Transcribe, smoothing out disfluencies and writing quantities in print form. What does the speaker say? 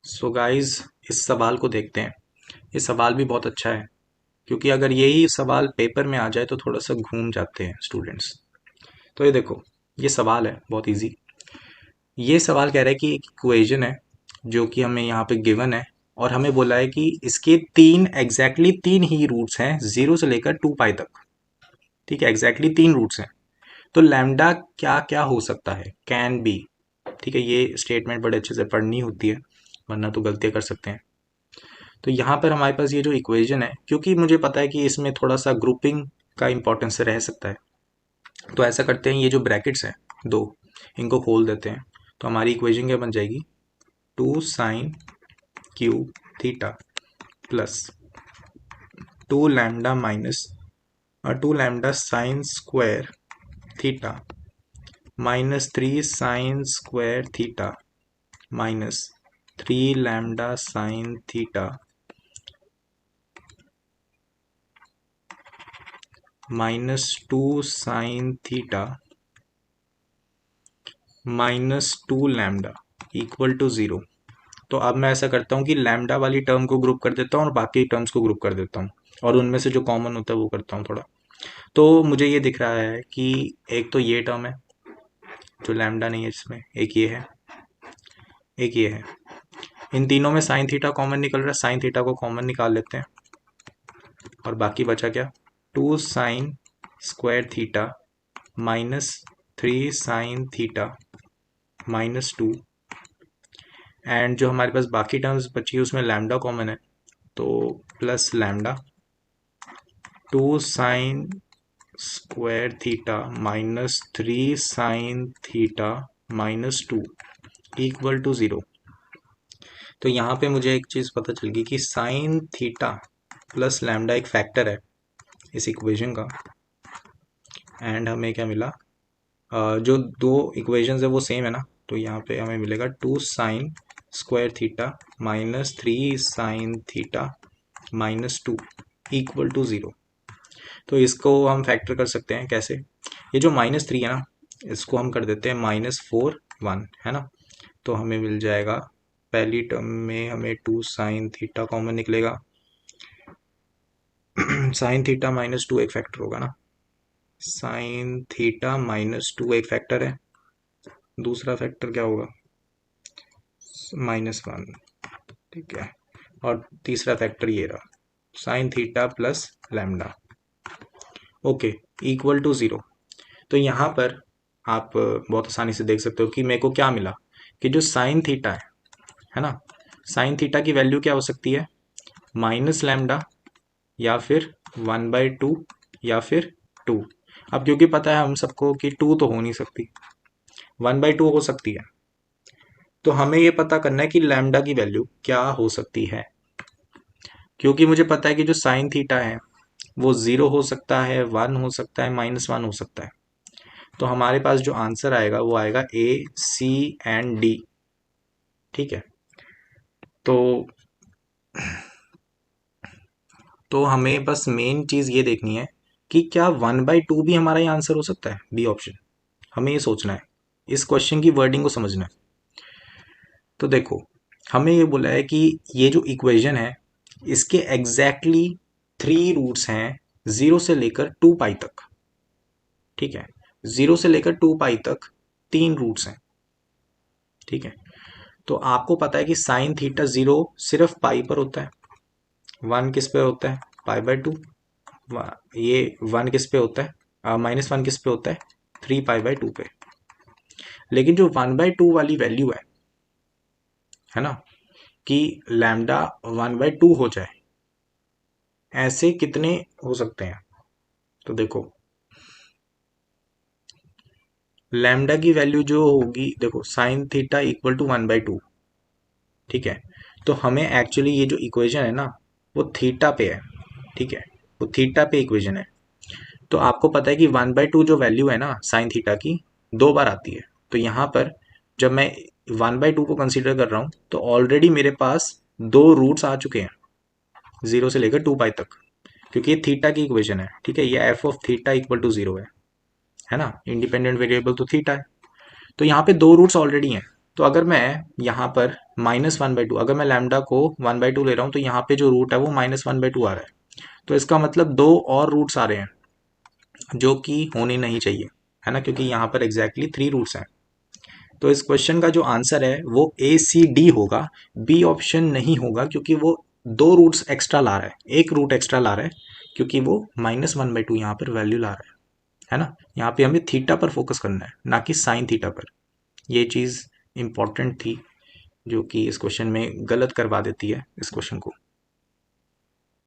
So guys, इस सवाल को देखते हैं। ये सवाल भी बहुत अच्छा है, क्योंकि अगर यही सवाल पेपर में आ जाए तो थोड़ा सा घूम जाते हैं स्टूडेंट्स। तो ये देखो, ये सवाल है बहुत इजी। ये सवाल कह रहा है कि एक इक्वेशन है जो कि हमें यहाँ पे गिवन है, और हमें बोला है कि इसके तीन ही रूट्स हैं, 0 से लेकर 2 पाई तक। ठीक है, एग्जैक्टली 3 रूट्स हैं। तो लैम्डा क्या क्या हो सकता है, कैन बी। ठीक है, ये स्टेटमेंट बड़े अच्छे से पढ़नी होती है, वरना तो गलतियाँ कर सकते हैं। तो यहाँ पर हमारे पास ये जो इक्वेशन है, क्योंकि मुझे पता है कि इसमें थोड़ा सा ग्रुपिंग का इंपॉर्टेंस रह सकता है, तो ऐसा करते हैं, ये जो ब्रैकेट्स हैं दो, इनको खोल देते हैं। तो हमारी इक्वेशन क्या बन जाएगी, 2 sin cube theta plus 2 lambda minus 2 lambda sine square theta minus 3 sin square theta minus 3 lambda sine theta -2 sin theta -2 lambda equal to 0। तो अब मैं ऐसा करता हूँ कि लैम्डा वाली टर्म को ग्रुप कर देता हूँ और बाकी टर्म्स को ग्रुप कर देता हूँ, और उनमें से जो कॉमन होता है वो करता हूँ थोड़ा। तो मुझे ये दिख रहा है कि एक तो ये टर्म है जो लैम्डा नहीं है इसमें, एक ये है, एक ये है। इन तीनों में साइन थीटा कॉमन निकल रहा है, साइन थीटा को कॉमन निकाल लेते हैं, और बाकी बचा क्या, 2 sin square theta -3 sin theta -2। And जो हमारे पास बाकी टर्म्स बची है उसमें लैम्डा कॉमन है, तो plus lambda 2 sin square theta -3 sin theta -2 equal to 0। तो यहाँ पे मुझे एक चीज़ पता चल गई कि साइन थीटा प्लस लैम्डा एक फैक्टर है इस इक्वेशन का। एंड हमें क्या मिला, जो दो इक्वेशंस है वो सेम है ना, तो यहाँ पे हमें मिलेगा 2 sin square theta -3 sin theta -2 equal to 0। तो इसको हम फैक्टर कर सकते हैं कैसे, ये जो -3 है ना, इसको हम कर देते हैं -4 1, है ना। तो हमें मिल जाएगा, पहली टर्म में हमें 2 sin थीटा कॉमन निकलेगा sin थीटा -2 एक फैक्टर होगा ना, sin थीटा -2 एक फैक्टर है, दूसरा फैक्टर क्या होगा, -1। ठीक है, और तीसरा फैक्टर ये रहा, sin theta plus lambda. Okay, equal to 0। तो यहाँ पर आप बहुत आसानी से देख सकते हो कि मेरे को क्या मिला, कि जो साइन थीटा है ना, साइन थीटा की वैल्यू क्या हो सकती है, माइनस लैम्डा, या फिर 1/2, या फिर 2। अब क्योंकि पता है हम सबको कि 2 तो हो नहीं सकती, 1/2 हो सकती है। तो हमें ये पता करना है कि लैम्डा की वैल्यू क्या हो सकती है, क्योंकि मुझे पता है कि जो साइन थीटा है वो 0 हो सकता है, 1 हो सकता है, -1 हो सकता है। तो हमारे पास जो आंसर आएगा वो आएगा ए, सी एंड डी। ठीक है, तो हमें बस मेन चीज़ ये देखनी है कि क्या 1/2 भी हमारा ये आंसर हो सकता है, बी ऑप्शन। हमें ये सोचना है, इस क्वेश्चन की वर्डिंग को समझना है। तो देखो, हमें ये बोला है कि ये जो इक्वेशन है इसके एग्जैक्टली 3 रूट्स हैं, 0 से लेकर 2 पाई तक। ठीक है, 0 से लेकर 2 पाई तक 3 रूट्स हैं। ठीक है, तो आपको पता है कि साइन थीटा 0 सिर्फ पाई पर होता है, 1 किस पे होता है, π/2। ये 1 किस पे होता है, -1 किस पे होता है, 3 π/2 पे। लेकिन जो 1/2 वाली वैल्यू है ना, कि लैम्डा 1/2 हो जाए, ऐसे कितने हो सकते हैं। तो देखो, लैम्डा की वैल्यू जो होगी, देखो साइन थीटा इक्वल टू 1/2। ठीक है, तो हमें एक्चुअली ये जो इक्वेशन है ना वो थीटा पे है। ठीक है, वो थीटा पे इक्वेशन है। तो आपको पता है कि 1/2 जो वैल्यू है ना साइन थीटा की, 2 बार आती है। तो यहाँ पर जब मैं 1/2 को कंसीडर कर रहा हूँ तो ऑलरेडी मेरे पास 2 रूट्स आ चुके हैं, 0 से लेकर 2 पाई तक, क्योंकि ये थीटा की इक्वेशन है। ठीक है, ये F of theta equal to 0 है ना, इंडिपेंडेंट वेरिएबल तो थीटा है। तो यहाँ पे 2 रूट्स ऑलरेडी हैं। तो अगर मैं यहाँ पर -1/2, अगर मैं लैम्डा को 1/2 ले रहा हूँ तो यहाँ पे जो रूट है वो -1/2 आ रहा है। तो इसका मतलब दो और रूट्स आ रहे हैं जो कि होने नहीं चाहिए, है ना, क्योंकि यहाँ पर एग्जैक्टली 3 रूट्स हैं। तो इस क्वेश्चन का जो आंसर है वो ACD होगा, बी ऑप्शन नहीं होगा, क्योंकि वो दो रूट्स एक्स्ट्रा ला रहा है, एक रूट एक्स्ट्रा ला रहा है, क्योंकि वो -1/2 यहाँ पर वैल्यू ला रहा है ना। यहाँ पे हमें थीटा पर फोकस करना है, ना कि साइन थीटा पर। ये चीज़ इंपॉर्टेंट थी जो कि इस क्वेश्चन में गलत करवा देती है इस क्वेश्चन को।